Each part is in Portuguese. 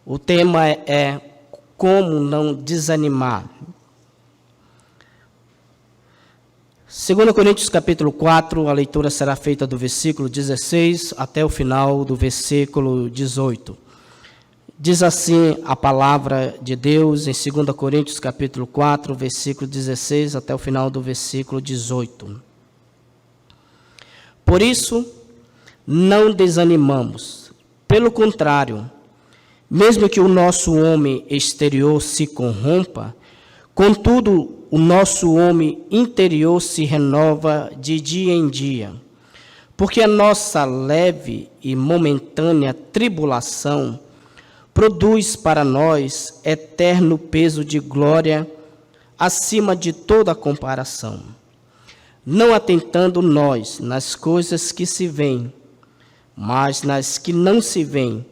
O tema é como não desanimar. 2 Coríntios capítulo 4, a leitura será feita do versículo 16 até o final do versículo 18. Diz assim a palavra de Deus em 2 Coríntios capítulo 4, versículo 16 até o final do versículo 18. Por isso, não desanimamos. Pelo contrário, mesmo que o nosso homem exterior se corrompa, contudo, o nosso homem interior se renova de dia em dia. Porque a nossa leve e momentânea tribulação produz para nós eterno peso de glória acima de toda comparação. Não atentando nós nas coisas que se veem, mas nas que não se veem,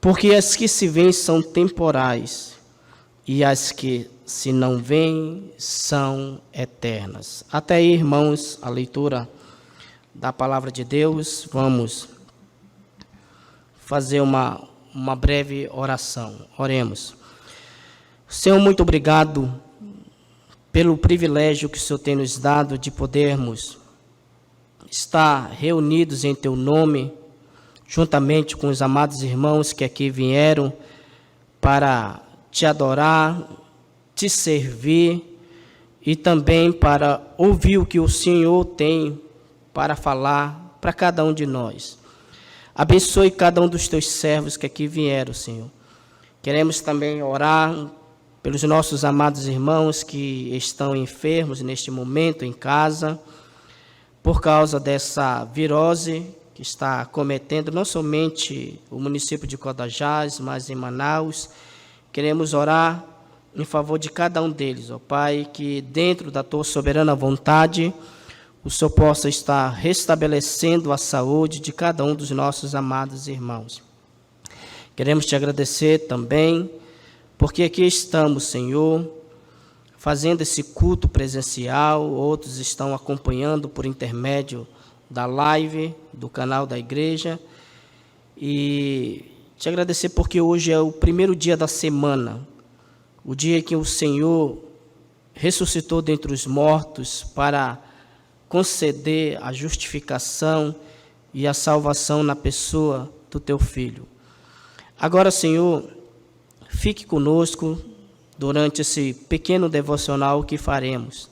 porque as que se veem são temporais, e as que se não veem são eternas. Até aí, irmãos, a leitura da palavra de Deus. Vamos fazer uma breve oração. Oremos. Senhor, muito obrigado pelo privilégio que o Senhor tem nos dado de podermos estar reunidos em Teu nome, juntamente com os amados irmãos que aqui vieram para Te adorar, Te servir e também para ouvir o que o Senhor tem para falar para cada um de nós. Abençoe cada um dos Teus servos que aqui vieram, Senhor. Queremos também orar pelos nossos amados irmãos que estão enfermos neste momento em casa, por causa dessa virose que está acometendo não somente o município de Codajás, mas em Manaus. Queremos orar em favor de cada um deles, ó Pai, que dentro da Tua soberana vontade, o Senhor possa estar restabelecendo a saúde de cada um dos nossos amados irmãos. Queremos Te agradecer também, porque aqui estamos, Senhor, fazendo esse culto presencial, outros estão acompanhando por intermédio da live, do canal da igreja, e Te agradecer porque hoje é o primeiro dia da semana, o dia que o Senhor ressuscitou dentre os mortos para conceder a justificação e a salvação na pessoa do Teu Filho. Agora, Senhor, fique conosco durante esse pequeno devocional que faremos.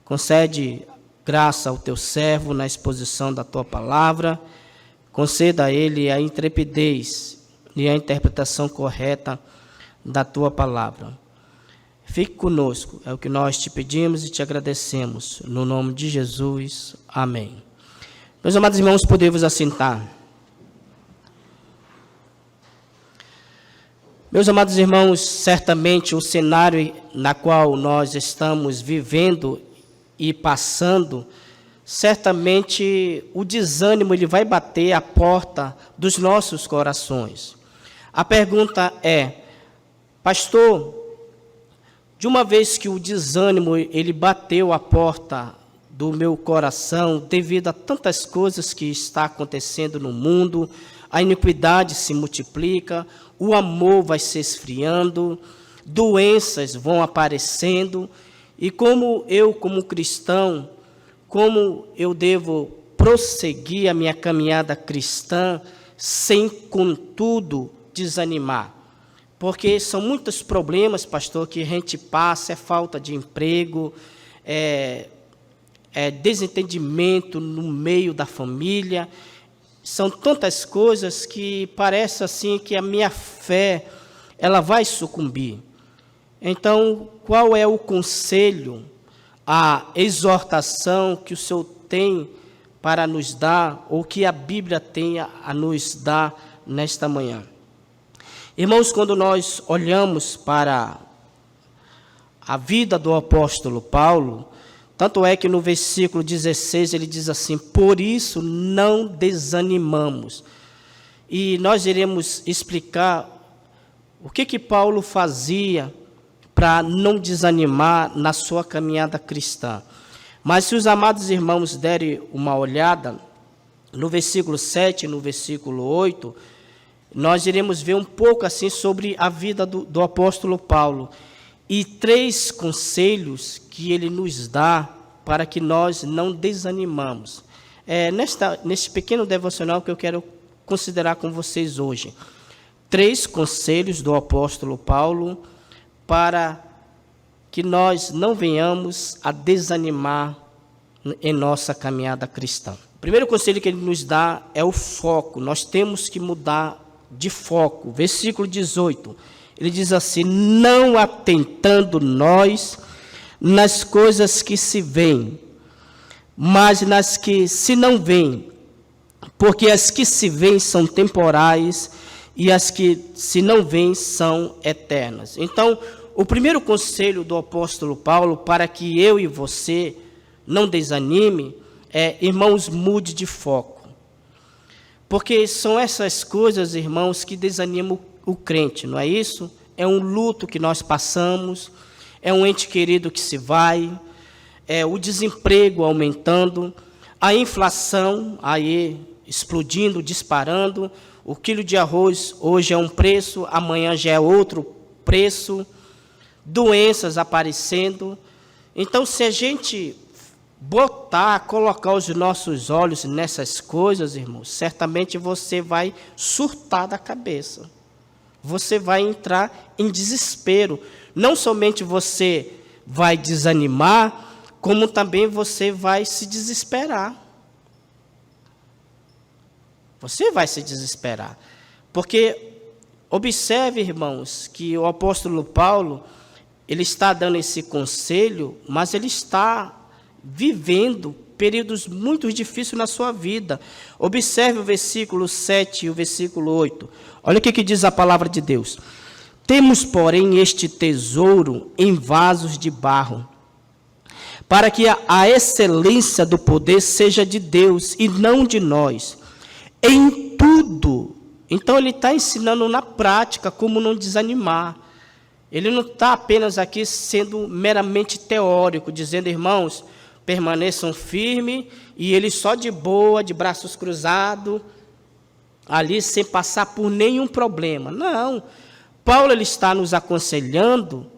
Concede graça ao Teu servo na exposição da Tua palavra, conceda a ele a intrepidez e a interpretação correta da Tua palavra. Fique conosco, é o que nós Te pedimos e Te agradecemos, no nome de Jesus, amém. Meus amados irmãos, podemos assentar. Meus amados irmãos, certamente o cenário na qual nós estamos vivendo e passando, certamente o desânimo ele vai bater à porta dos nossos corações. A pergunta é, pastor, de uma vez que o desânimo ele bateu à porta do meu coração, devido a tantas coisas que está acontecendo no mundo, a iniquidade se multiplica, o amor vai se esfriando, doenças vão aparecendo, e como cristão, como eu devo prosseguir a minha caminhada cristã sem, contudo, desanimar? Porque são muitos problemas, pastor, que a gente passa, é falta de emprego, é desentendimento no meio da família. São tantas coisas que parece assim que a minha fé, ela vai sucumbir. Então, qual é o conselho, a exortação que o Senhor tem para nos dar, ou que a Bíblia tem a nos dar nesta manhã? Irmãos, quando nós olhamos para a vida do apóstolo Paulo, tanto é que no versículo 16 ele diz assim, por isso não desanimamos. E nós iremos explicar o que Paulo fazia para não desanimar na sua caminhada cristã. Mas se os amados irmãos derem uma olhada, no versículo 7 e no versículo 8, nós iremos ver um pouco assim sobre a vida do apóstolo Paulo e 3 conselhos que ele nos dá para que nós não desanimamos. Neste pequeno devocional que eu quero considerar com vocês hoje. 3 conselhos do apóstolo Paulo para que nós não venhamos a desanimar em nossa caminhada cristã. O primeiro conselho que ele nos dá é o foco. Nós temos que mudar de foco. Versículo 18. Ele diz assim: não atentando nós nas coisas que se veem, mas nas que se não veem, porque as que se veem são temporais e as que se não veem são eternas. Então, o primeiro conselho do apóstolo Paulo para que eu e você não desanime é: irmãos, mude de foco. Porque são essas coisas, irmãos, que desanimam o crente, não é isso? É um luto que nós passamos, é um ente querido que se vai, é o desemprego aumentando, a inflação aí explodindo, disparando, o quilo de arroz hoje é um preço, amanhã já é outro preço, doenças aparecendo. Então, se a gente colocar os nossos olhos nessas coisas, irmãos, certamente você vai surtar da cabeça. Você vai entrar em desespero. Não somente você vai desanimar, como também você vai se desesperar. Você vai se desesperar. Porque, observe, irmãos, que o apóstolo Paulo, ele está dando esse conselho, mas ele está vivendo períodos muito difíceis na sua vida. Observe o versículo 7 e o versículo 8. Olha o que diz a palavra de Deus. Temos, porém, este tesouro em vasos de barro, para que a excelência do poder seja de Deus e não de nós. Em tudo. Então, ele está ensinando na prática como não desanimar. Ele não está apenas aqui sendo meramente teórico, dizendo, irmãos, permaneçam firmes, e ele só de boa, de braços cruzados, ali sem passar por nenhum problema. Não. Paulo ele está nos aconselhando,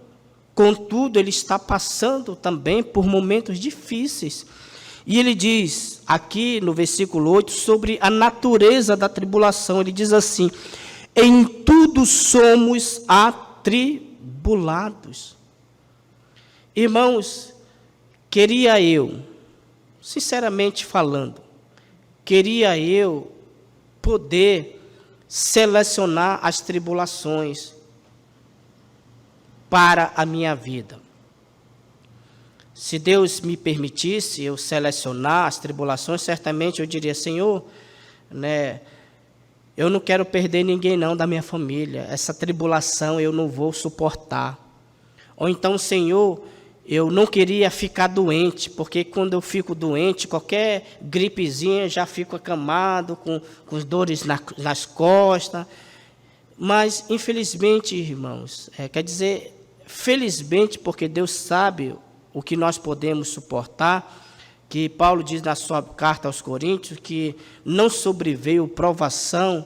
contudo, ele está passando também por momentos difíceis. E ele diz, aqui no versículo 8, sobre a natureza da tribulação. Ele diz assim: em tudo somos atribulados. Irmãos, queria eu, sinceramente falando, queria eu poder selecionar as tribulações para a minha vida. Se Deus me permitisse eu selecionar as tribulações, certamente eu diria, Senhor, eu não quero perder ninguém não da minha família, essa tribulação eu não vou suportar. Ou então, Senhor, eu não queria ficar doente, porque quando eu fico doente, qualquer gripezinha já fico acamado, com dores nas costas. Mas, infelizmente, irmãos, quer dizer, felizmente, porque Deus sabe o que nós podemos suportar, que Paulo diz na sua carta aos Coríntios, que não sobreveio provação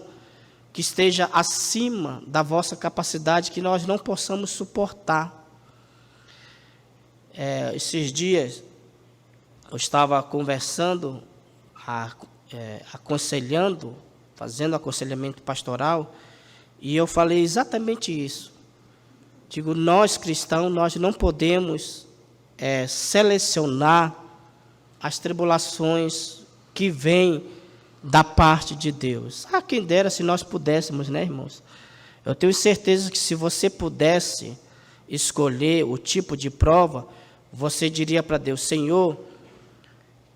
que esteja acima da vossa capacidade, que nós não possamos suportar. Esses dias, eu estava conversando, aconselhando, fazendo aconselhamento pastoral, e eu falei exatamente isso. Digo, nós cristãos, nós não podemos selecionar as tribulações que vêm da parte de Deus. Quem dera se nós pudéssemos, né, irmãos? Eu tenho certeza que se você pudesse escolher o tipo de prova, você diria para Deus, Senhor,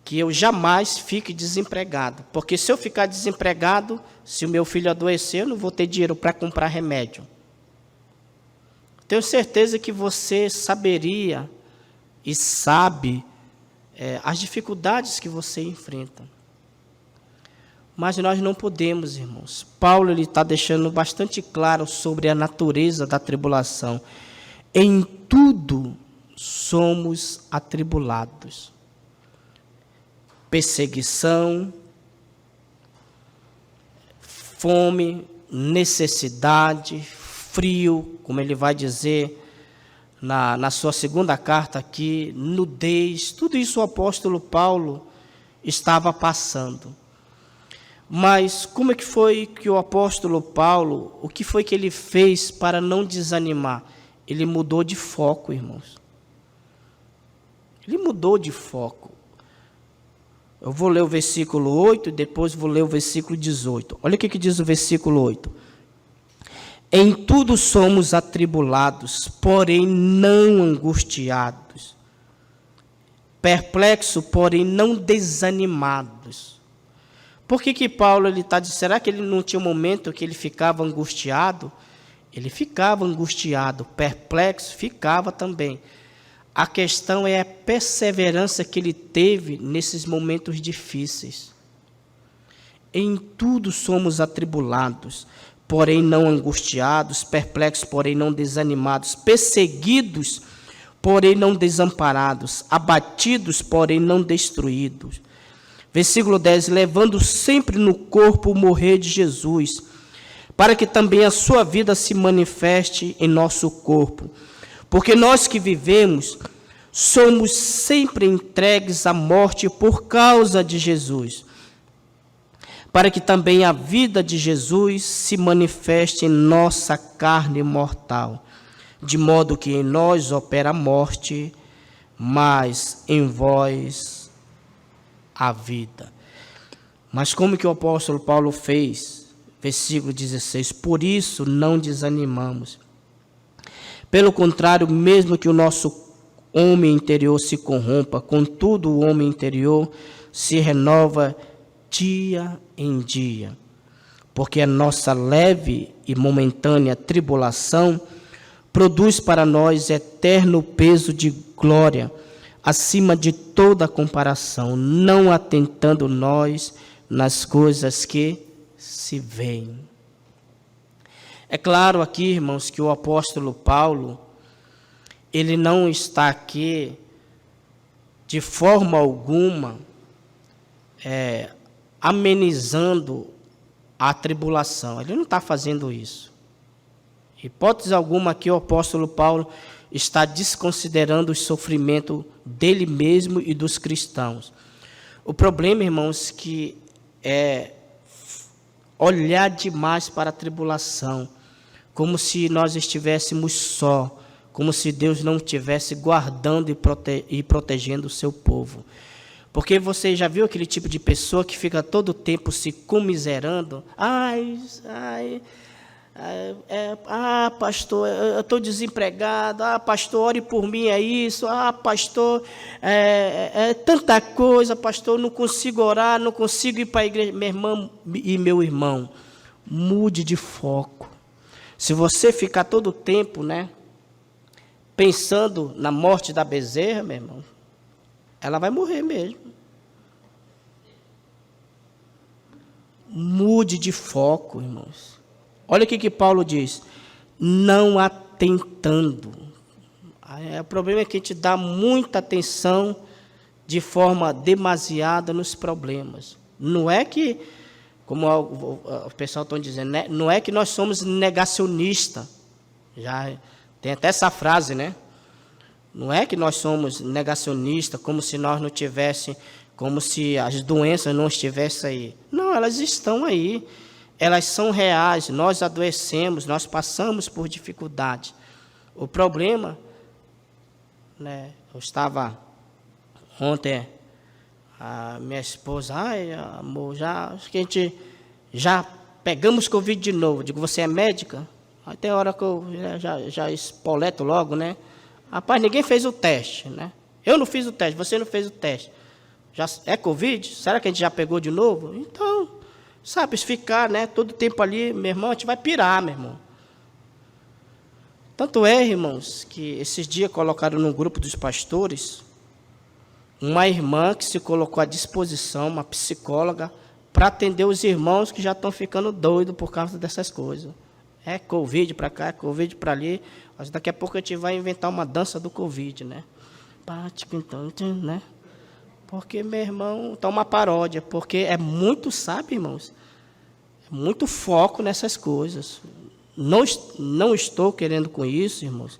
que eu jamais fique desempregado. Porque se eu ficar desempregado, se o meu filho adoecer, eu não vou ter dinheiro para comprar remédio. Tenho certeza que você saberia e sabe as dificuldades que você enfrenta. Mas nós não podemos, irmãos. Paulo está deixando bastante claro sobre a natureza da tribulação. Em tudo somos atribulados. Perseguição, fome, necessidade, frio, como ele vai dizer na sua segunda carta aqui, nudez, tudo isso o apóstolo Paulo estava passando. Mas como é que foi que o apóstolo Paulo, o que foi que ele fez para não desanimar? Ele mudou de foco, irmãos. Ele mudou de foco. Eu vou ler o versículo 8 e depois vou ler o versículo 18. Olha o que diz o versículo 8. Em tudo somos atribulados, porém não angustiados. Perplexos, porém não desanimados. Por que Paulo está dizendo? Será que ele não tinha um momento que ele ficava angustiado? Ele ficava angustiado, perplexo, ficava também. A questão é a perseverança que ele teve nesses momentos difíceis. Em tudo somos atribulados, porém não angustiados, perplexos, porém não desanimados, perseguidos, porém não desamparados, abatidos, porém não destruídos. Versículo 10, levando sempre no corpo o morrer de Jesus, para que também a sua vida se manifeste em nosso corpo. Porque nós que vivemos, somos sempre entregues à morte por causa de Jesus, para que também a vida de Jesus se manifeste em nossa carne mortal, de modo que em nós opera a morte, mas em vós a vida. Mas como que o apóstolo Paulo fez? Versículo 16, por isso não desanimamos. Pelo contrário, mesmo que o nosso homem interior se corrompa, contudo o homem interior se renova dia em dia, porque a nossa leve e momentânea tribulação produz para nós eterno peso de glória, acima de toda comparação, não atentando nós nas coisas que se veem. É claro aqui, irmãos, que o apóstolo Paulo, ele não está aqui de forma alguma amenizando a tribulação. Ele não está fazendo isso. Hipótese alguma aqui o apóstolo Paulo está desconsiderando o sofrimento dele mesmo e dos cristãos. O problema, irmãos, que é olhar demais para a tribulação, como se nós estivéssemos só, como se Deus não estivesse guardando e protegendo o seu povo. Porque você já viu aquele tipo de pessoa que fica todo o tempo se comiserando? Pastor, eu estou desempregado. Pastor, ore por mim, é isso. Pastor, é tanta coisa, pastor, não consigo orar, não consigo ir para a igreja. Minha irmã e meu irmão, mude de foco. Se você ficar todo o tempo, pensando na morte da bezerra, meu irmão, ela vai morrer mesmo. Mude de foco, irmãos. Olha o que Paulo diz. Não atentando. O problema é que a gente dá muita atenção de forma demasiada nos problemas. Não é que, como o pessoal está dizendo, não é que nós somos negacionistas. Já tem até essa frase, Não é que nós somos negacionistas, como se nós não tivéssemos, como se as doenças não estivessem aí. Não, elas estão aí. Elas são reais, nós adoecemos, nós passamos por dificuldades. O problema, eu estava ontem, a minha esposa, amor, acho que a gente já pegamos Covid de novo. Eu digo, você é médica? Aí tem hora que eu já espoleto logo, Rapaz, ninguém fez o teste, Eu não fiz o teste, você não fez o teste. Já é Covid? Será que a gente já pegou de novo? Então, sabe, se ficar, todo tempo ali, meu irmão, a gente vai pirar, meu irmão. Tanto é, irmãos, que esses dias colocaram no grupo dos pastores uma irmã que se colocou à disposição, uma psicóloga, para atender os irmãos que já estão ficando doidos por causa dessas coisas. É Covid para cá, é Covid para ali. Mas daqui a pouco a gente vai inventar uma dança do Covid, então, Porque, meu irmão, está uma paródia. Porque é muito, sabe, irmãos? É muito foco nessas coisas. Não estou querendo com isso, irmãos,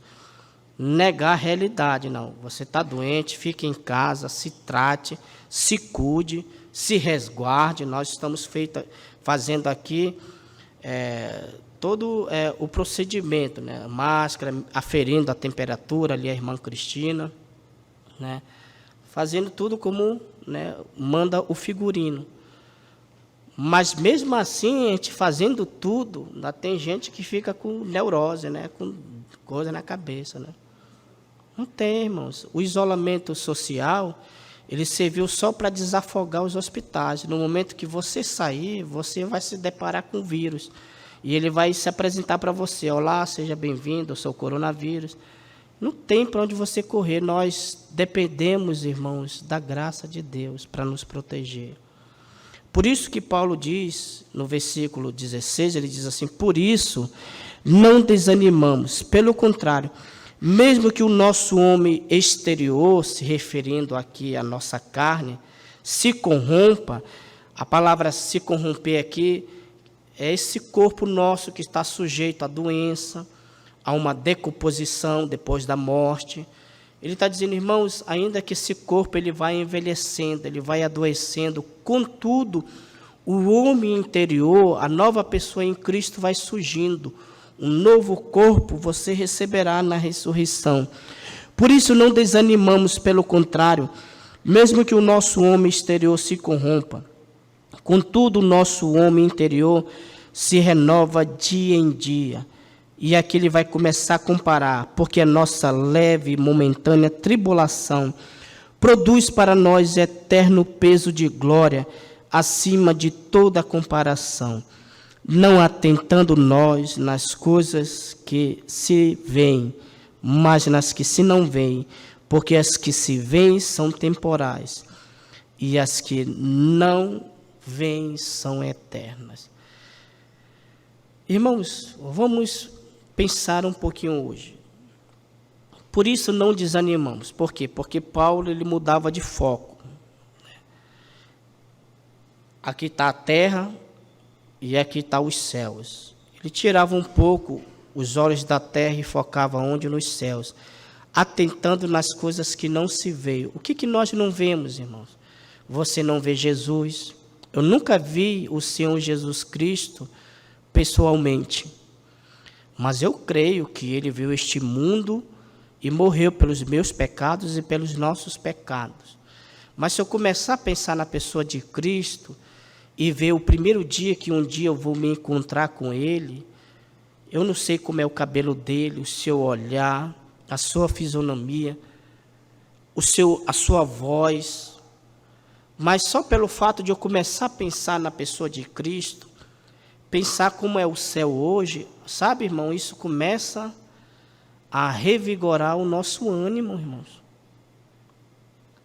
negar a realidade, não. Você está doente, fique em casa, se trate, se cuide, se resguarde. Nós estamos fazendo aqui todo o procedimento, né? Máscara, aferindo a temperatura, ali a irmã Cristina, né? Fazendo tudo como, né, manda o figurino. Mas mesmo assim, a gente fazendo tudo, ainda tem gente que fica com neurose, né? Com coisa na cabeça, né? Não tem, irmãos. O isolamento social, ele serviu só para desafogar os hospitais. No momento que você sair, você vai se deparar com o vírus. E ele vai se apresentar para você. Olá, seja bem-vindo, eu sou o coronavírus. Não tem para onde você correr. Nós dependemos, irmãos, da graça de Deus para nos proteger. Por isso que Paulo diz, no versículo 16, ele diz assim: por isso não desanimamos, pelo contrário, mesmo que o nosso homem exterior, se referindo aqui à nossa carne, se corrompa, a palavra se corromper aqui é esse corpo nosso que está sujeito à doença, a uma decomposição depois da morte. Ele está dizendo, irmãos, ainda que esse corpo ele vai envelhecendo, ele vai adoecendo, contudo, o homem interior, a nova pessoa em Cristo vai surgindo. Um novo corpo você receberá na ressurreição. Por isso não desanimamos, pelo contrário, mesmo que o nosso homem exterior se corrompa, contudo, o nosso homem interior se renova dia em dia. E aqui ele vai começar a comparar, porque a nossa leve e momentânea tribulação produz para nós eterno peso de glória, acima de toda comparação, não atentando nós nas coisas que se veem, mas nas que se não veem, porque as que se veem são temporais, e as que não veem são eternas. Irmãos, vamos pensar um pouquinho hoje. Por isso não desanimamos. Por quê? Porque Paulo ele mudava de foco. Aqui está a terra e aqui está os céus. Ele tirava um pouco os olhos da terra e focava onde? Nos céus, atentando nas coisas que não se veem. O que nós não vemos, irmãos? Você não vê Jesus. Eu nunca vi o Senhor Jesus Cristo pessoalmente. Mas eu creio que ele viu este mundo e morreu pelos meus pecados e pelos nossos pecados. Mas se eu começar a pensar na pessoa de Cristo e ver o primeiro dia que um dia eu vou me encontrar com ele, eu não sei como é o cabelo dele, o seu olhar, a sua fisionomia, a sua voz. Mas só pelo fato de eu começar a pensar na pessoa de Cristo, pensar como é o céu hoje, sabe, irmão, isso começa a revigorar o nosso ânimo, irmãos.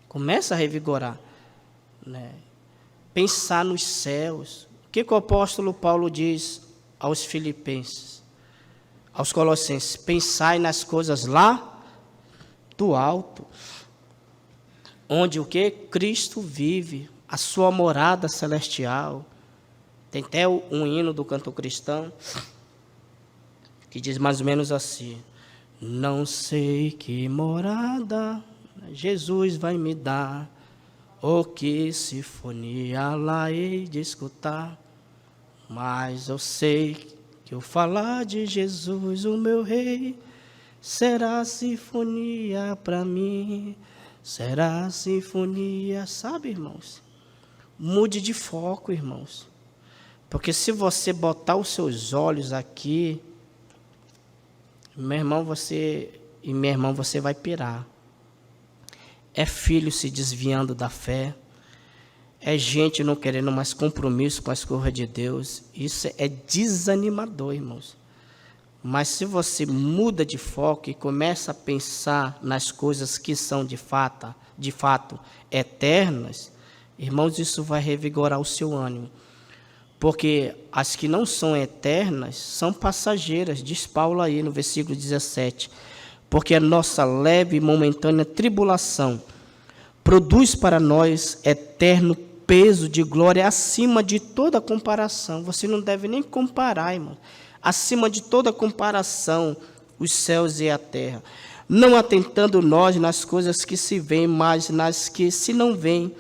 Começa a revigorar, né? Pensar nos céus. O que o apóstolo Paulo diz aos filipenses, aos colossenses? Pensai nas coisas lá do alto, onde o que? Cristo vive, a sua morada celestial. Tem até um hino do canto cristão que diz mais ou menos assim: não sei que morada Jesus vai me dar, ou que sinfonia lá hei de escutar, mas eu sei que o falar de Jesus, o meu rei, será sinfonia para mim, será sinfonia. Sabe, irmãos? Mude de foco, irmãos. Porque se você botar os seus olhos aqui, meu irmão, você vai pirar. É filho se desviando da fé, é gente não querendo mais compromisso com as coisas de Deus. Isso é desanimador, irmãos. Mas se você muda de foco e começa a pensar nas coisas que são de fato eternas, irmãos, isso vai revigorar o seu ânimo. Porque as que não são eternas são passageiras, diz Paulo aí no versículo 17. Porque a nossa leve e momentânea tribulação produz para nós eterno peso de glória acima de toda comparação. Você não deve nem comparar, irmão. Acima de toda comparação, os céus e a terra. Não atentando nós nas coisas que se veem, mas nas que se não veem.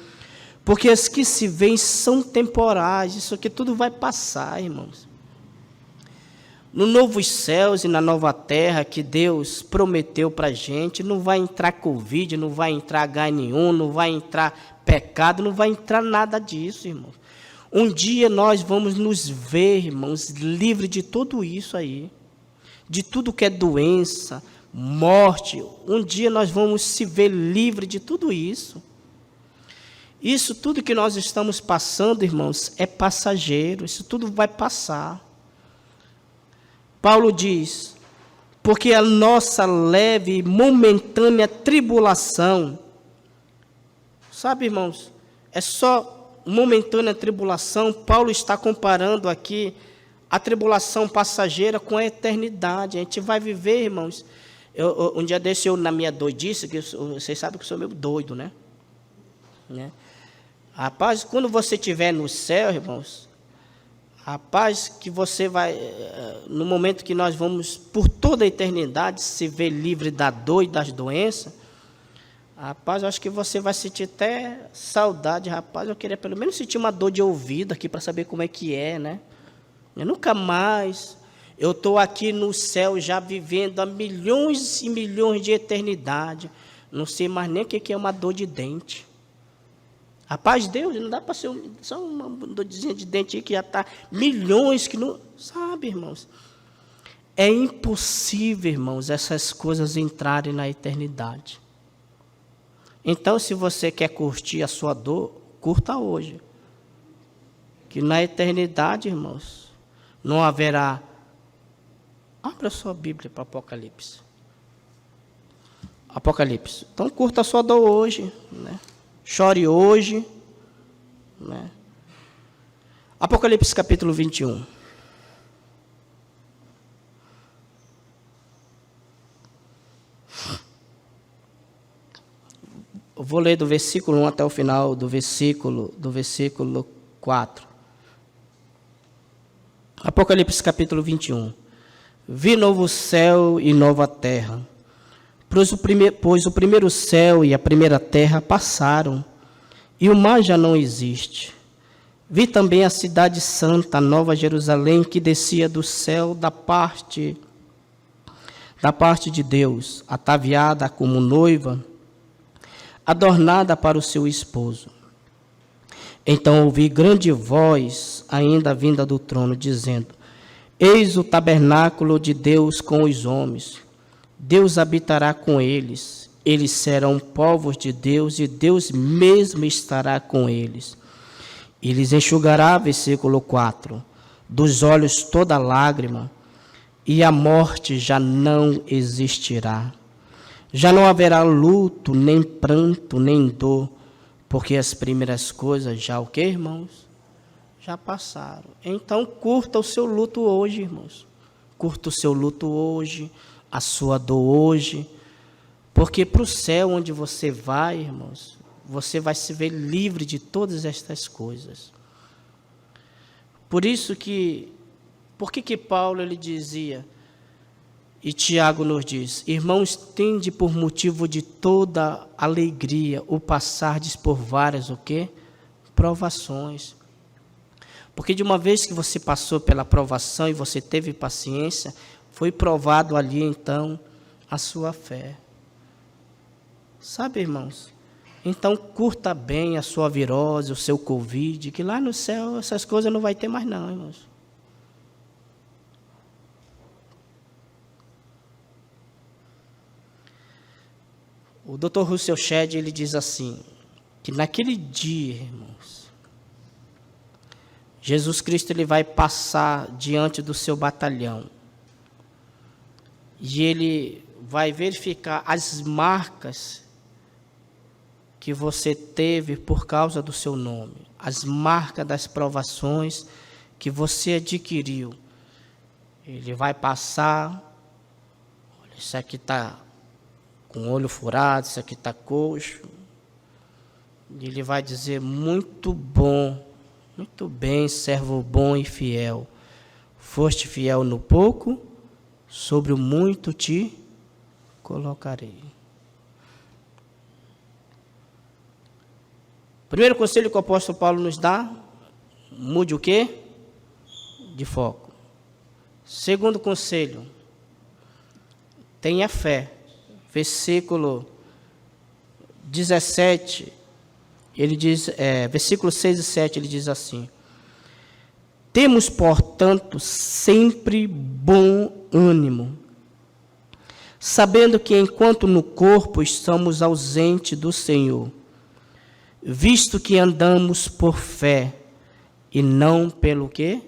Porque as que se veem são temporais. Isso aqui tudo vai passar, irmãos. No novos céus e na nova terra que Deus prometeu para a gente, não vai entrar Covid, não vai entrar H1N1, não vai entrar pecado, não vai entrar nada disso, irmãos. Um dia nós vamos nos ver, irmãos, livres de tudo isso aí, de tudo que é doença, morte. Um dia nós vamos se ver livres de tudo isso. Isso tudo que nós estamos passando, irmãos, é passageiro, isso tudo vai passar. Paulo diz, porque a nossa leve e momentânea tribulação, sabe, irmãos, é só momentânea tribulação. Paulo está comparando aqui a tribulação passageira com a eternidade. A gente vai viver, irmãos. Um dia desse, eu na minha doidice, que vocês sabem que eu sou meio doido, né? Rapaz, quando você estiver no céu, irmãos, rapaz, que você vai, no momento que nós vamos, por toda a eternidade, se ver livre da dor e das doenças, rapaz, eu acho que você vai sentir até saudade, rapaz. Eu queria pelo menos sentir uma dor de ouvido aqui para saber como é que é, né? Eu nunca mais. Eu estou aqui no céu já vivendo há milhões e milhões de eternidade. Não sei mais nem o que é uma dor de dente. Rapaz, Deus, não dá para ser só uma dorzinha de dente aí que já está milhões que não... Sabe, irmãos? É impossível, irmãos, essas coisas entrarem na eternidade. Então, se você quer curtir a sua dor, curta hoje. Que na eternidade, irmãos, não haverá... Abra a sua Bíblia para Apocalipse. Apocalipse. Então, curta a sua dor hoje, né? Chore hoje, né? Apocalipse capítulo 21. Eu vou ler do versículo 1 até o final do versículo 4. Apocalipse capítulo 21. Vi novo céu e nova terra. Pois o primeiro céu e a primeira terra passaram, e o mar já não existe. Vi também a cidade santa, a nova Jerusalém, que descia do céu da parte de Deus, ataviada como noiva, adornada para o seu esposo. Então ouvi grande voz, ainda vinda do trono, dizendo: Eis o tabernáculo de Deus com os homens. Deus habitará com eles, eles serão povos de Deus, e Deus mesmo estará com eles. E lhes enxugará, versículo 4, dos olhos toda lágrima, e a morte já não existirá. Já não haverá luto, nem pranto, nem dor, porque as primeiras coisas já o que, irmãos? Já passaram. Então curta o seu luto hoje, irmãos. Curta o seu luto hoje, a sua dor hoje, porque para o céu onde você vai, irmãos, você vai se ver livre de todas estas coisas. Por isso que, por que Paulo ele dizia, e Tiago nos diz, irmãos, tende por motivo de toda alegria o passardes por várias, o quê? Provações. Porque de uma vez que você passou pela provação e você teve paciência, foi provado ali, então, a sua fé. Sabe, irmãos? Então, curta bem a sua virose, o seu Covid, que lá no céu essas coisas não vai ter mais não, irmãos. O Dr. Russell Shedd, ele diz assim, que naquele dia, irmãos, Jesus Cristo ele vai passar diante do seu batalhão. E ele vai verificar as marcas que você teve por causa do seu nome. As marcas das provações que você adquiriu. Ele vai passar, olha, isso aqui está com o olho furado, isso aqui está coxo. Ele vai dizer: muito bom, muito bem, servo bom e fiel. Foste fiel no pouco, sobre o muito te colocarei. Primeiro conselho que o apóstolo Paulo nos dá: mude o quê? De foco. Segundo conselho: tenha fé. Versículo 17, ele diz, versículo 6 e 7, ele diz assim: temos, portanto, sempre bom ânimo, sabendo que enquanto no corpo estamos ausentes do Senhor, visto que andamos por fé e não pelo quê?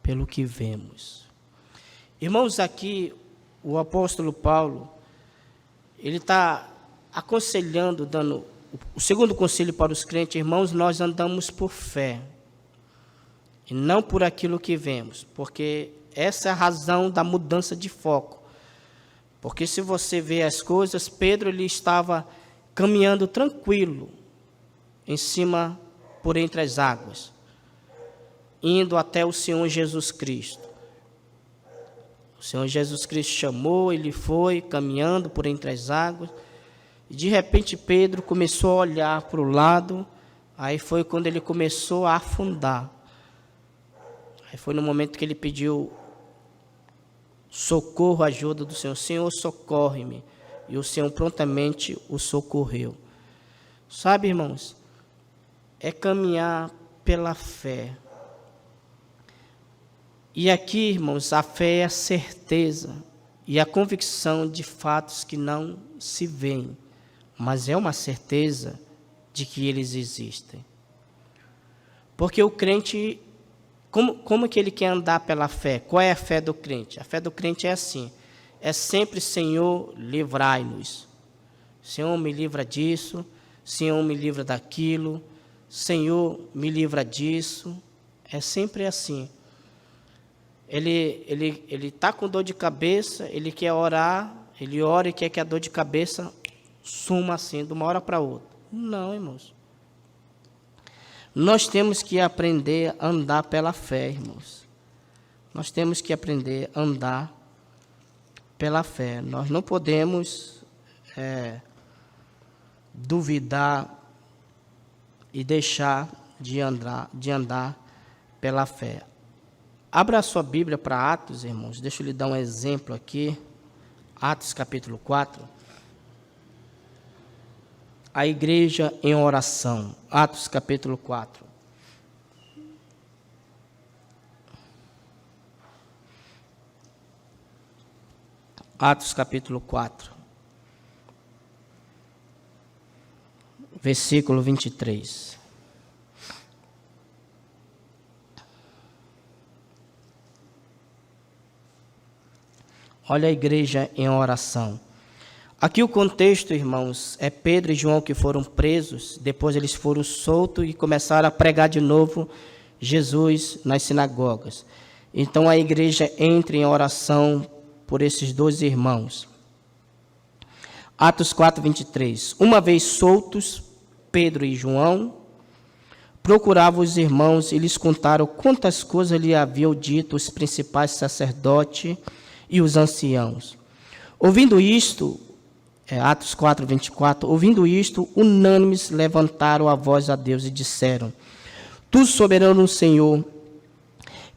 Pelo que vemos. Irmãos, aqui o apóstolo Paulo, ele está aconselhando, dando o segundo conselho para os crentes: irmãos, nós andamos por fé e não por aquilo que vemos, porque essa é a razão da mudança de foco. Porque se você vê as coisas, Pedro, ele estava caminhando tranquilo em cima, por entre as águas, indo até o Senhor Jesus Cristo. O Senhor Jesus Cristo chamou, ele foi caminhando por entre as águas, e de repente Pedro começou a olhar para o lado. Aí foi quando ele começou a afundar. Aí foi no momento que ele pediu socorro, ajuda do Senhor: Senhor, socorre-me. E o Senhor prontamente o socorreu. Sabe, irmãos, é caminhar pela fé. E aqui, irmãos, a fé é a certeza e a convicção de fatos que não se veem, mas é uma certeza de que eles existem. Porque o crente, como que ele quer andar pela fé? Qual é a fé do crente? A fé do crente é assim: é sempre: Senhor, livrai-nos. Senhor, me livra disso. Senhor, me livra daquilo. Senhor, me livra disso. É sempre assim. Ele está com dor de cabeça, ele quer orar, ele ora e quer que a dor de cabeça suma assim, de uma hora para outra. Não, irmãos. Nós temos que aprender a andar pela fé, irmãos. Nós temos que aprender a andar pela fé. Nós não podemos duvidar e deixar de andar pela fé. Abra a sua Bíblia para Atos, irmãos. Deixa eu lhe dar um exemplo aqui. Atos capítulo 4. A igreja em oração. Atos capítulo 4. Atos capítulo 4. Versículo 23. Olha a igreja em oração. Aqui o contexto, irmãos, é Pedro e João que foram presos, depois eles foram soltos e começaram a pregar de novo Jesus nas sinagogas. Então a igreja entra em oração por esses dois irmãos. Atos 4, 23. Uma vez soltos, Pedro e João procuravam os irmãos e lhes contaram quantas coisas lhe haviam dito os principais sacerdotes e os anciãos. Ouvindo isto, Atos 4, 24, ouvindo isto, unânimes levantaram a voz a Deus e disseram: Tu, soberano Senhor,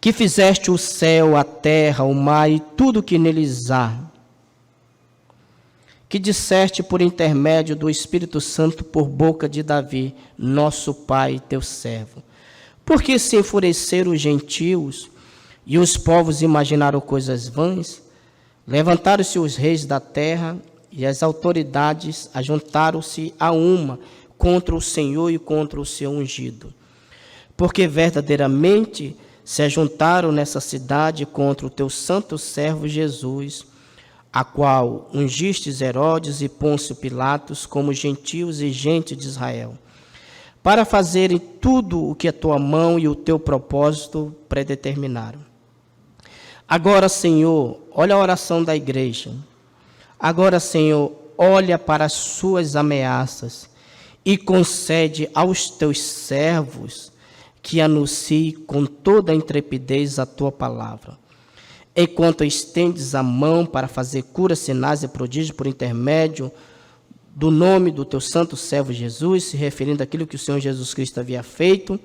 que fizeste o céu, a terra, o mar e tudo o que neles há, que disseste por intermédio do Espírito Santo por boca de Davi, nosso pai, teu servo. Porque se enfureceram os gentios e os povos imaginaram coisas vãs? Levantaram-se os reis da terra e as autoridades ajuntaram-se a uma contra o Senhor e contra o seu ungido. Porque verdadeiramente se ajuntaram nessa cidade contra o teu santo servo Jesus, a qual ungistes Herodes e Pôncio Pilatos como gentios e gente de Israel, para fazerem tudo o que a tua mão e o teu propósito predeterminaram. Agora, Senhor, olha a oração da igreja. Agora, Senhor, olha para as suas ameaças e concede aos teus servos que anunciem com toda a intrepidez a tua palavra. Enquanto estendes a mão para fazer curas, sinais e prodígios por intermédio do nome do teu santo servo Jesus, se referindo àquilo que o Senhor Jesus Cristo havia feito.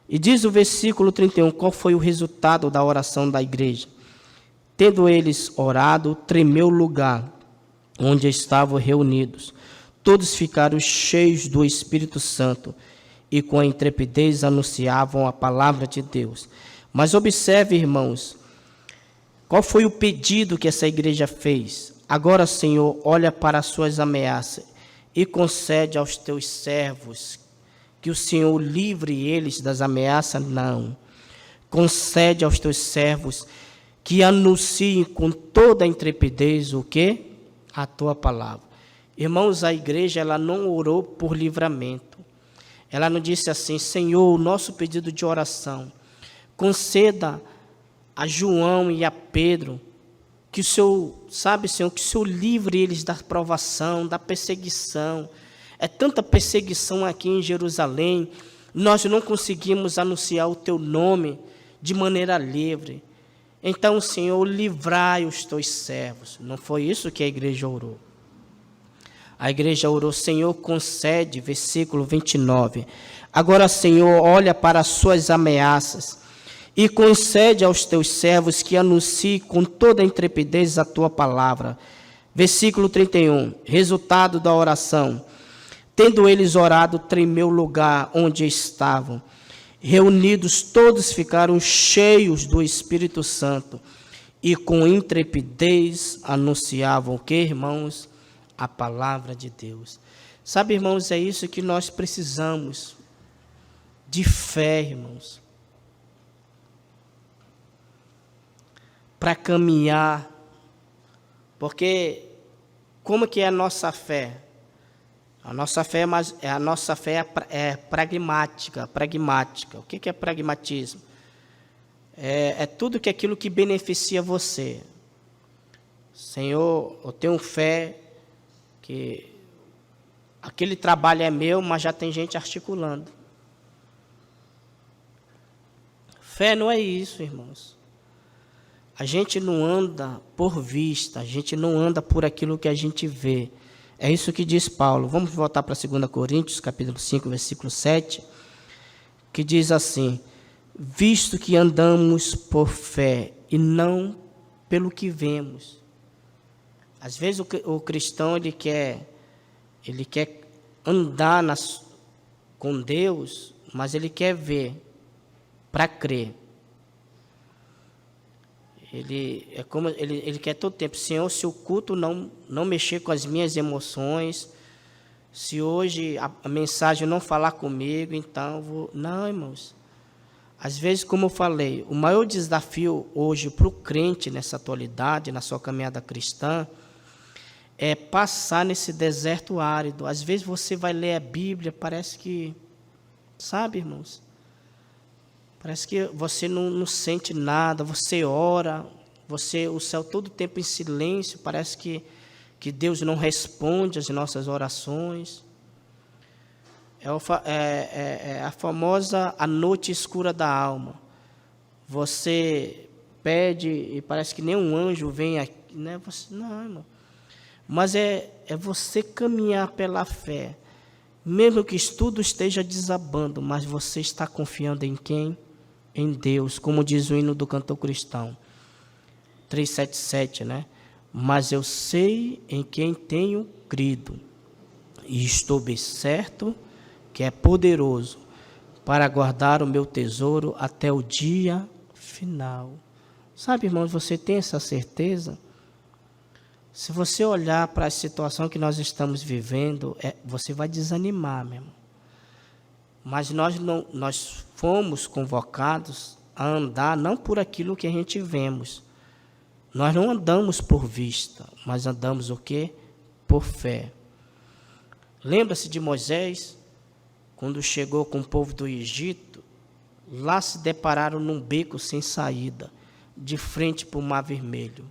E diz o versículo 31, qual foi o resultado da oração da igreja? Tendo eles orado, tremeu o lugar onde estavam reunidos. Todos ficaram cheios do Espírito Santo e com a intrepidez anunciavam a palavra de Deus. Mas observe, irmãos, qual foi o pedido que essa igreja fez? Agora, Senhor, olha para as suas ameaças e concede aos teus servos que o Senhor livre eles das ameaças? Não. Concede aos teus servos que anunciem com toda a intrepidez o quê? A tua palavra. Irmãos, a igreja ela não orou por livramento. Ela não disse assim, Senhor, o nosso pedido de oração, conceda a João e a Pedro que o Senhor, sabe, Senhor, que o Senhor livre eles da provação, da perseguição. É tanta perseguição aqui em Jerusalém, nós não conseguimos anunciar o teu nome de maneira livre. Então, Senhor, livrai os teus servos. Não foi isso que a igreja orou. A igreja orou, Senhor, concede, versículo 29. Agora, Senhor, olha para as suas ameaças e concede aos teus servos que anunciem com toda a intrepidez a tua palavra. Versículo 31, resultado da oração. Tendo eles orado, tremeu o lugar onde estavam. Reunidos, todos ficaram cheios do Espírito Santo e com intrepidez anunciavam o que, irmãos? A palavra de Deus. Sabe, irmãos, é isso que nós precisamos, de fé, irmãos, para caminhar, porque como que é a nossa fé? A nossa fé é pragmática. O que é pragmatismo? É tudo que aquilo que beneficia você. Senhor, eu tenho fé que aquele trabalho é meu, mas já tem gente articulando. Fé não é isso, irmãos. A gente não anda por vista, a gente não anda por aquilo que a gente vê. É isso que diz Paulo. Vamos voltar para 2 Coríntios, capítulo 5, versículo 7, que diz assim, visto que andamos por fé e não pelo que vemos. Às vezes o cristão ele quer andar com Deus, mas ele quer ver para crer. Ele quer todo tempo, Senhor, se o culto não mexer com as minhas emoções, se hoje a mensagem não falar comigo, então eu vou... Não, irmãos. Às vezes, como eu falei, o maior desafio hoje para o crente nessa atualidade, na sua caminhada cristã, é passar nesse deserto árido. Às vezes você vai ler a Bíblia, parece que... Sabe, irmãos? Parece que você não sente nada, você ora, o céu todo o tempo em silêncio, parece que Deus não responde às nossas orações. É a famosa a noite escura da alma. Você pede e parece que nem um anjo vem aqui, né? Não, irmão. Mas é você caminhar pela fé, mesmo que tudo esteja desabando, mas você está confiando em quem? Em Deus, como diz o hino do cantor cristão, 377, né? Mas eu sei em quem tenho crido, e estou bem certo que é poderoso para guardar o meu tesouro até o dia final. Sabe, irmãos, você tem essa certeza? Se você olhar para a situação que nós estamos vivendo, você vai desanimar, meu irmão. Mas nós fomos convocados a andar não por aquilo que a gente vemos. Nós não andamos por vista, mas andamos o quê? Por fé. Lembra-se de Moisés, quando chegou com o povo do Egito, lá se depararam num beco sem saída, de frente para o Mar Vermelho.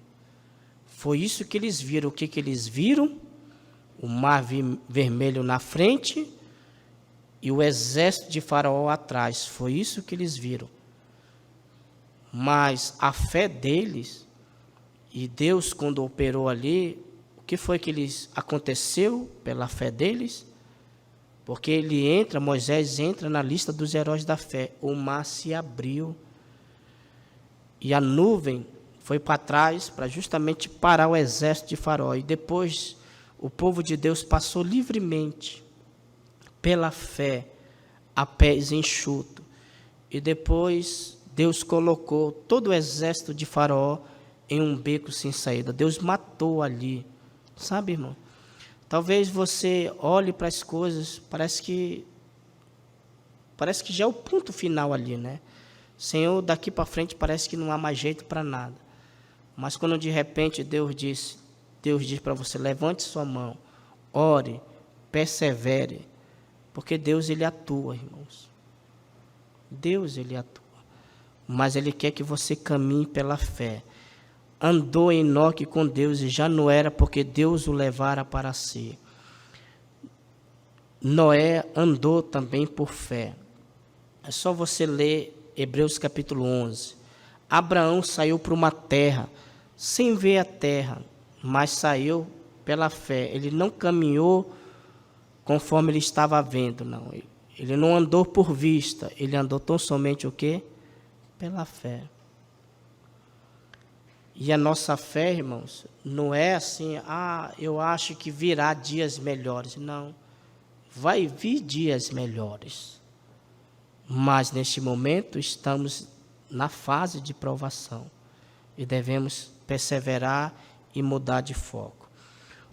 Foi isso que eles viram. O que eles viram? o mar vermelho na frente e o exército de Faraó atrás. Foi isso que eles viram. Mas a fé deles, e Deus quando operou ali, o que foi que aconteceu pela fé deles? Porque Moisés entra na lista dos heróis da fé. O mar se abriu e a nuvem foi para trás para justamente parar o exército de Faraó. E depois o povo de Deus passou livremente pela fé a pés enxutos. E depois Deus colocou todo o exército de Faraó em um beco sem saída. Deus matou ali. Sabe, irmão? Talvez você olhe para as coisas, parece que já é o ponto final ali, né? Senhor, daqui para frente parece que não há mais jeito para nada. Mas quando de repente Deus diz para você, levante sua mão, ore, persevere, porque Deus ele atua, irmãos. Deus ele atua. Mas ele quer que você caminhe pela fé. Andou Enoque com Deus e já não era porque Deus o levara para si. Noé andou também por fé. É só você ler Hebreus capítulo 11. Abraão saiu para uma terra, sem ver a terra, mas saiu pela fé. Ele não caminhou conforme ele estava vendo, não. Ele não andou por vista, ele andou tão somente o quê? Pela fé. E a nossa fé, irmãos, não é assim, eu acho que virá dias melhores. Não, vai vir dias melhores. Mas, neste momento, estamos na fase de provação. E devemos perseverar e mudar de foco.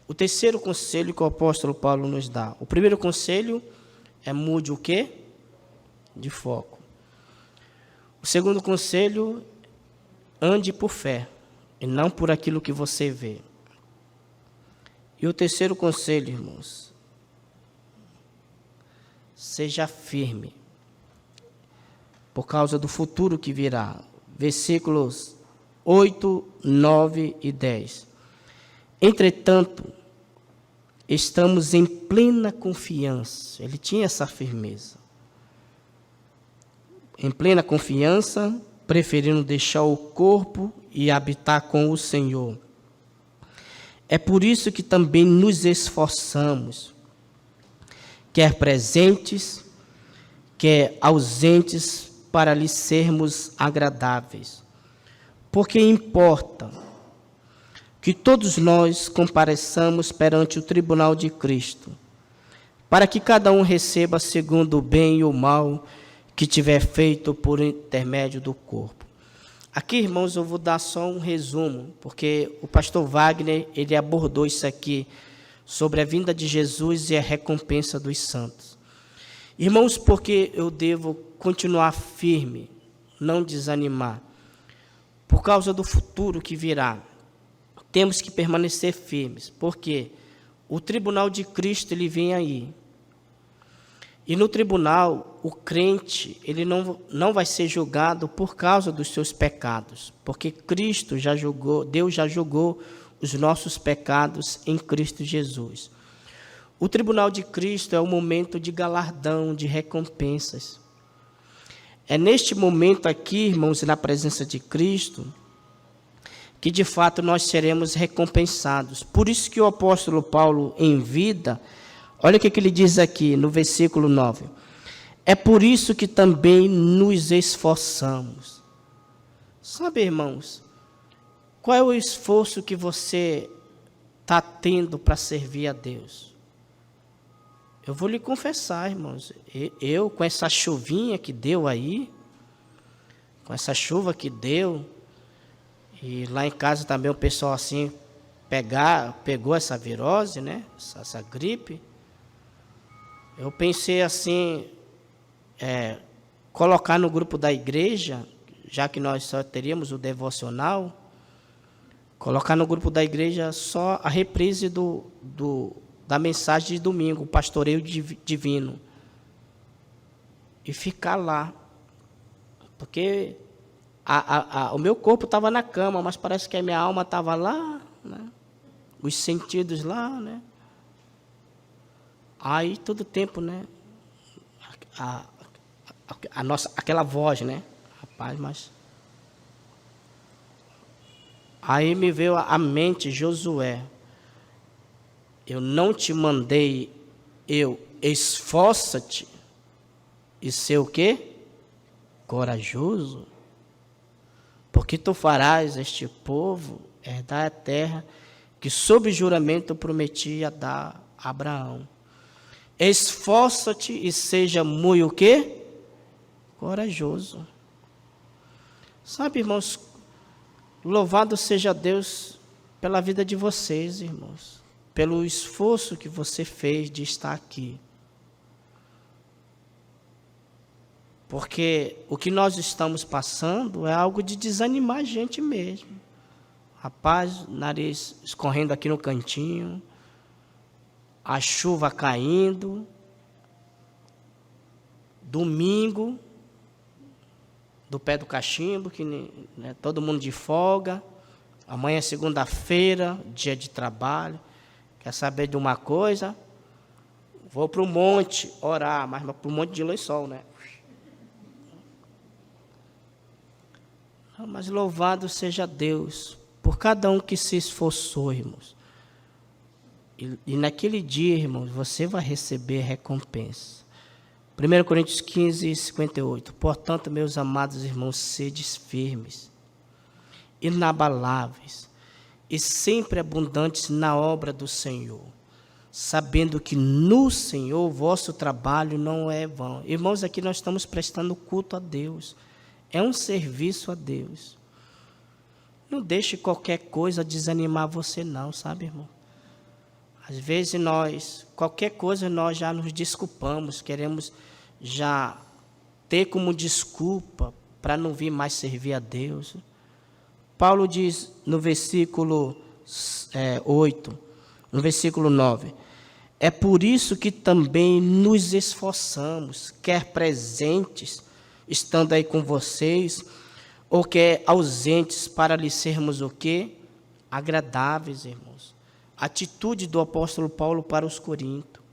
O terceiro conselho que o apóstolo Paulo nos dá. O primeiro conselho é mude o quê? De foco. O segundo conselho, ande por fé. E não por aquilo que você vê. E o terceiro conselho, irmãos, seja firme, por causa do futuro que virá. Versículos 8, 9 e 10. Entretanto, estamos em plena confiança. Ele tinha essa firmeza. Em plena confiança, preferindo deixar o corpo e habitar com o Senhor. É por isso que também nos esforçamos, quer presentes, quer ausentes, para lhe sermos agradáveis. Porque importa que todos nós compareçamos perante o tribunal de Cristo, para que cada um receba segundo o bem e o mal que tiver feito por intermédio do corpo. Aqui, irmãos, eu vou dar só um resumo, porque o pastor Wagner, ele abordou isso aqui, sobre a vinda de Jesus e a recompensa dos santos. Irmãos, porque eu devo continuar firme, não desanimar, por causa do futuro que virá, temos que permanecer firmes, porque o tribunal de Cristo, ele vem aí. E no tribunal, o crente, ele não vai ser julgado por causa dos seus pecados, porque Cristo já julgou, Deus já julgou os nossos pecados em Cristo Jesus. O tribunal de Cristo é o momento de galardão, de recompensas. É neste momento aqui, irmãos, na presença de Cristo, que de fato nós seremos recompensados. Por isso que o apóstolo Paulo, em vida, olha o que ele diz aqui no versículo 9. É por isso que também nos esforçamos. Sabe, irmãos, qual é o esforço que você está tendo para servir a Deus? Eu vou lhe confessar, irmãos, eu com essa chuvinha que deu aí, com essa chuva que deu, e lá em casa também o pessoal assim pegou essa virose, né? Essa gripe. Eu pensei assim, colocar no grupo da igreja, já que nós só teríamos o devocional, colocar no grupo da igreja só a reprise da mensagem de domingo, o pastoreio divino, e ficar lá, porque o meu corpo estava na cama, mas parece que a minha alma estava lá, né? Os sentidos lá, né? Aí, todo tempo, né? A nossa, aquela voz, né? Rapaz, mas... Aí me veio à mente Josué. Eu não te mandei, esforça-te e ser o quê? Corajoso. Porque tu farás este povo herdar a terra que sob juramento prometia dar a Abraão. Esforça-te e seja muito o quê? Corajoso. Sabe, irmãos, louvado seja Deus pela vida de vocês, irmãos, pelo esforço que você fez de estar aqui. Porque o que nós estamos passando é algo de desanimar a gente mesmo. Rapaz, nariz escorrendo aqui no cantinho, a chuva caindo, domingo, do pé do cachimbo, que né, todo mundo de folga, amanhã é segunda-feira, dia de trabalho, quer saber de uma coisa? Vou para o monte orar, mas para o monte de lençol, né? Mas louvado seja Deus por cada um que se esforçou, irmãos. E naquele dia, irmãos, você vai receber recompensa. 1 Coríntios 15, 58. Portanto, meus amados irmãos, sedes firmes, inabaláveis e sempre abundantes na obra do Senhor, sabendo que no Senhor o vosso trabalho não é vão. Irmãos, aqui nós estamos prestando culto a Deus. É um serviço a Deus. Não deixe qualquer coisa desanimar você não, sabe, irmão? Às vezes qualquer coisa nós já nos desculpamos, queremos já ter como desculpa para não vir mais servir a Deus. Paulo diz no versículo 8, no versículo 9, é por isso que também nos esforçamos, quer presentes, estando aí com vocês, ou quer ausentes, para lhe sermos o quê? Agradáveis, irmãos. Atitude do apóstolo Paulo para os Coríntios.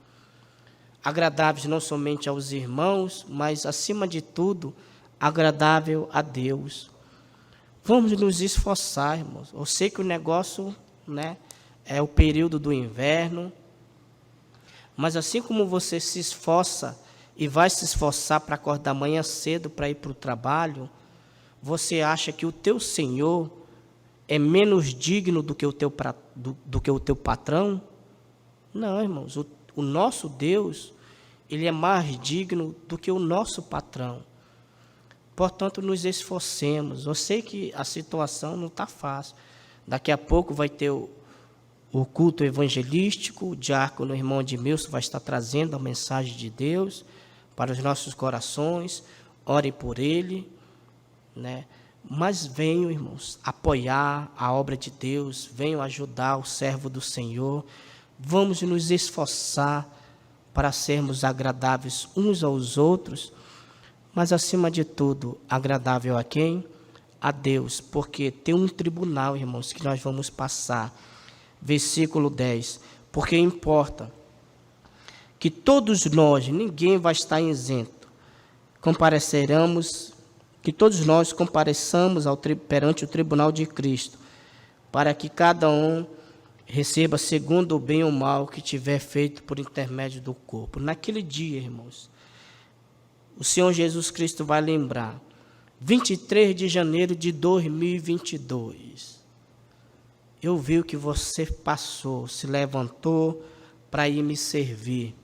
Agradáveis não somente aos irmãos, mas, acima de tudo, agradável a Deus. Vamos nos esforçar, irmãos. Eu sei que o negócio, né, é o período do inverno, mas assim como você se esforça e vai se esforçar para acordar amanhã cedo para ir para o trabalho, você acha que o teu Senhor é menos digno do que o teu patrão? Não, irmãos, o nosso Deus, Ele é mais digno do que o nosso patrão. Portanto, nos esforcemos. Eu sei que a situação não está fácil. Daqui a pouco vai ter o culto evangelístico, o diácono irmão Edmilson vai estar trazendo a mensagem de Deus para os nossos corações. Orem por ele, né? Mas venham, irmãos, apoiar a obra de Deus, venham ajudar o servo do Senhor. Vamos nos esforçar para sermos agradáveis uns aos outros, mas acima de tudo, agradável a quem? A Deus, porque tem um tribunal, irmãos, que nós vamos passar. Versículo 10, porque importa que todos nós, ninguém vai estar isento, que todos nós compareçamos perante o tribunal de Cristo, para que cada um receba segundo o bem ou mal que tiver feito por intermédio do corpo. Naquele dia, irmãos, o Senhor Jesus Cristo vai lembrar, 23 de janeiro de 2022, eu vi o que você passou, se levantou para ir me servir.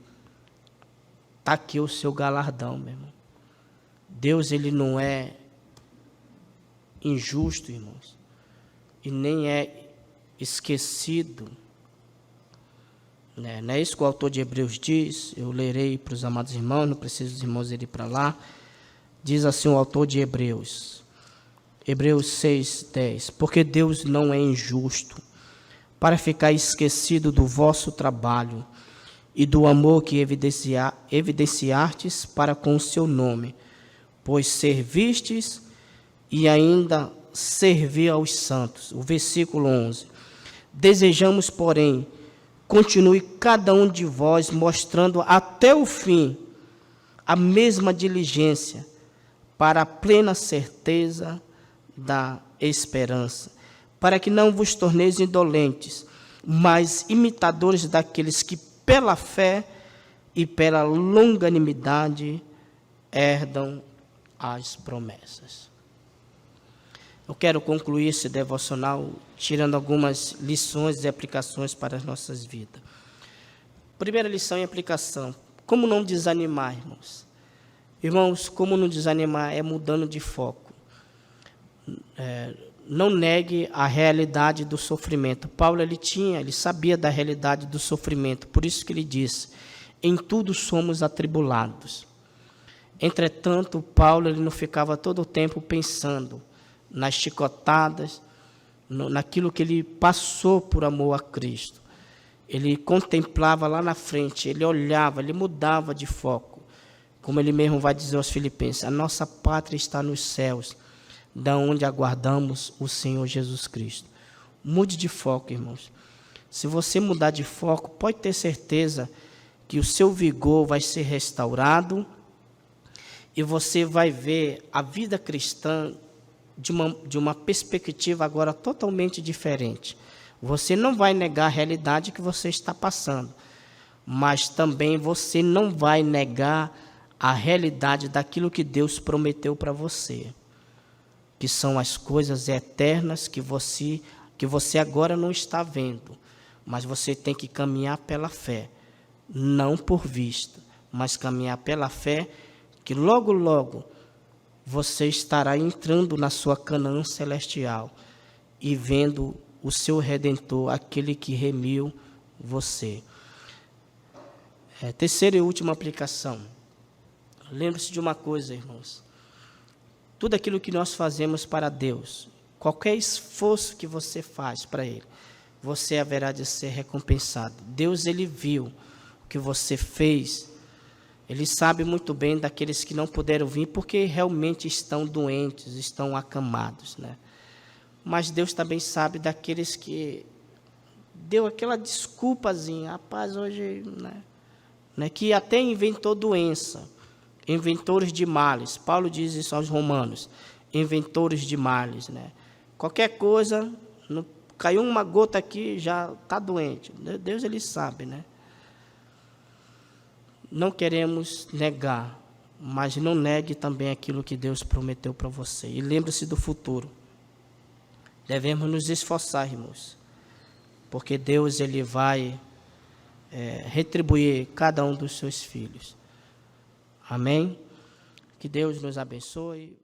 Está aqui o seu galardão, meu irmão. Deus, Ele não é injusto, irmãos, e nem é esquecido. Não é isso que o autor de Hebreus diz? Eu lerei para os amados irmãos, não preciso dos irmãos irem para lá. Diz assim o autor de Hebreus 6:10, porque Deus não é injusto, para ficar esquecido do vosso trabalho e do amor que evidenciastes para com o seu nome, pois servistes e ainda servi aos santos. O versículo 11. Desejamos, porém, continue cada um de vós mostrando até o fim a mesma diligência para a plena certeza da esperança, para que não vos torneis indolentes, mas imitadores daqueles que pela fé e pela longanimidade herdam as promessas. Eu quero concluir esse devocional tirando algumas lições e aplicações para as nossas vidas. Primeira lição e aplicação: como não desanimar, irmãos? Irmãos, como não desanimar é mudando de foco. Não negue a realidade do sofrimento. Paulo, ele sabia da realidade do sofrimento, por isso que ele disse: em tudo somos atribulados. Entretanto, Paulo, ele não ficava todo o tempo pensando nas chicotadas, naquilo que ele passou por amor a Cristo. Ele contemplava lá na frente, ele olhava, ele mudava de foco. Como ele mesmo vai dizer aos Filipenses: a nossa pátria está nos céus, da onde aguardamos o Senhor Jesus Cristo. Mude de foco, irmãos. Se você mudar de foco, pode ter certeza que o seu vigor vai ser restaurado e você vai ver a vida cristã de uma perspectiva agora totalmente diferente. Você não vai negar a realidade que você está passando, mas também você não vai negar a realidade daquilo que Deus prometeu para você, que são as coisas eternas que você agora não está vendo, mas você tem que caminhar pela fé, não por vista, mas caminhar pela fé, que logo, logo você estará entrando na sua Canaã celestial e vendo o seu Redentor, aquele que remiu você. Terceira e última aplicação. Lembre-se de uma coisa, irmãos. Tudo aquilo que nós fazemos para Deus, qualquer esforço que você faz para Ele, você haverá de ser recompensado. Deus, Ele viu o que você fez. Ele sabe muito bem daqueles que não puderam vir porque realmente estão doentes, estão acamados, né? Mas Deus também sabe daqueles que deu aquela desculpazinha, rapaz, hoje, né, que até inventou doença, inventores de males. Paulo diz isso aos Romanos, inventores de males, né? Qualquer coisa, caiu uma gota aqui, já está doente. Deus, Ele sabe, né? Não queremos negar, mas não negue também aquilo que Deus prometeu para você. E lembre-se do futuro. Devemos nos esforçar, irmãos, porque Deus, Ele vai retribuir cada um dos seus filhos. Amém? Que Deus nos abençoe.